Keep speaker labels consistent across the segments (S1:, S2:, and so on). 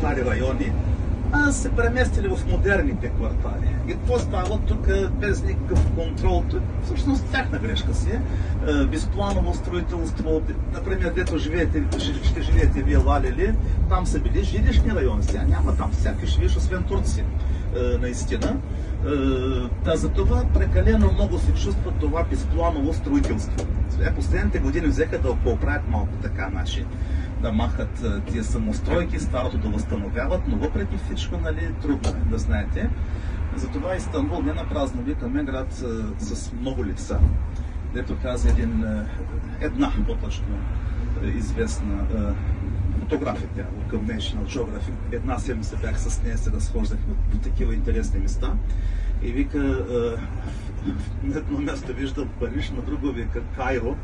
S1: стари райони, а се преместили в модерните квартали. И какво става тук без никакъв контрол? Всъщност тяхна грешка си е. Безпланово строителство, например, дето ще живеете вие Лалели, там са били жилищни райони, сега няма там всяки живееш, освен турци, наистина. За това прекалено много се чувства това безпланово строителство. Последните години взеха да поправят малко така начин, да махат тия самостройки, старото да възстановяват, но въпреки всичко, нали, трудно е, да знаете. Затова Истанбул не напразно викаме град с много лица. Дето каза една по-точно известна фотография към National Geographic. Една седмица бях с нея, се разхождахме по такива интересни места. И вика, на едно място виждам Париж, на друго вика Кайро,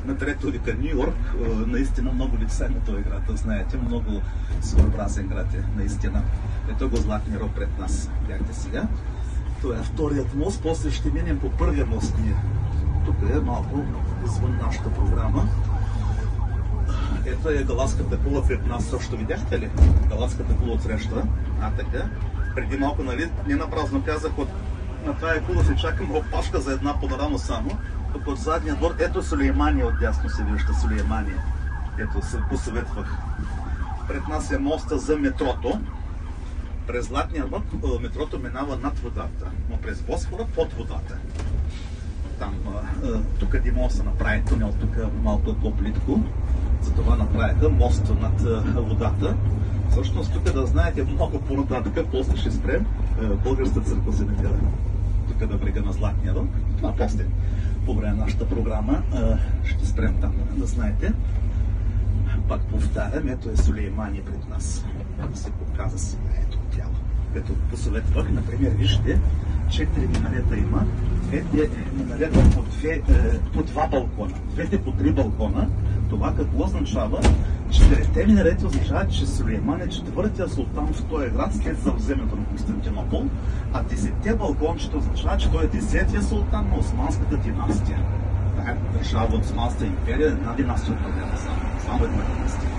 S1: на трето вика Нью Йорк. Наистина много лица на този град, знаете, много своеобразен град е, наистина. Ето го Златния рог пред нас, бяхте сега. Това е вторият мост, после ще минем по първия мост ние. Тук е малко извън нашата програма. Ето е Галатската кула пред нас, също видяхте ли? Галатската кула отсреща. Така. Преди малко, нали, не напразно казах, на тази кула се чакам опашка за една панорама само. Тук от задния двор, ето Сулеймания отдясно се вижда, Сулеймания. Ето се посъветвах. Пред нас е моста за метрото. През Златния рог метрото минава над водата, но през Босфора под водата. Там, тук къде може да се направи тунел, тук малко е по-плитко. Затова направиха мост над водата. Всъщност тук да знаете много по-нататък, после ще спрем. Българската църква се намира тук на брега на Златния рог. Това после по време на нашата програма ще спрем там, да знаете. Пак повтарям, ето е Сулеймания пред нас. Се показа сега ето тяло. Като посъветвах, например, вижте, 4 минарета има. Двете минарета по 2 балкона. Двете по 3 балкона. Това какво означава? 4-те минарети означават, че Сулейман е четвъртия султан в този град след завземането на Константинопол, а 10-те балкончета означават, че той е 10-тия султан на Османската династия. Това е държава от Османската империя, една династия управлява само една династия.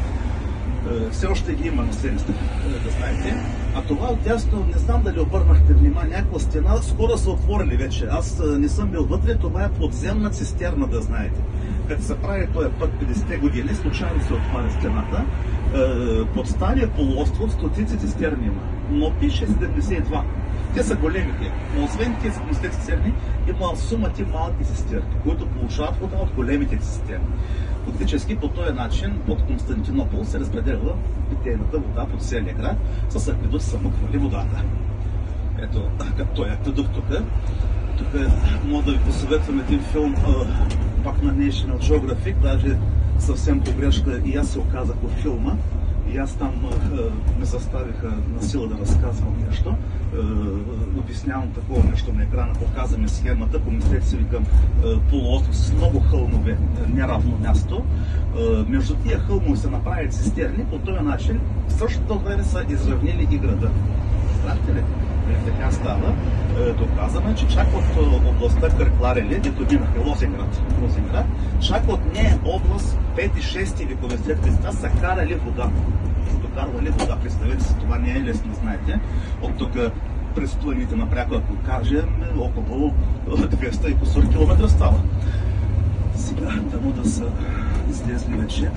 S1: Все още ги има наследство, да знаете. А това отдясно, не знам дали обърнахте внимание, някаква стена, скоро са отворили вече. Аз не съм бил вътре, това е подземна цистерна, да знаете. Като се прави този път 50-те години, случайно се отваря стената, под стария полуостров стотици цистерни има, но пише 72. Те са големите, но освен тези 70 цистерни, има сума ти малки цистерни, които получават вода от големите цистерни. Фактически по този начин от Константинопол се разпределя питейната вода по целия град, с акведут самоквали водата. Ето, като той акведук тук. Тук мога да ви посъветвам един филм пак на National Geographic, даже съвсем погрешка и аз се оказах в филма. И аз там ме заставиха на сила да разказвам нещо. Обяснявам такова нещо на екрана, показваме схемата, помислете си към полуостров с много хълмове, неравно място. Между тия хълмове се направят цистерни, по този начин в същото време са изравнили и града. Знаете ли? Така става. Доказано е, че чак от областта Къркларели, дето минаха Лозенград, чак от нея област 5-6 векове след Христа са карали вода. Докарвали вода. Представете си, това не е лесно, знаете. От тук през планините напряко, ако кажем, около 200 и кусор километра става. Сега, да са излезли вече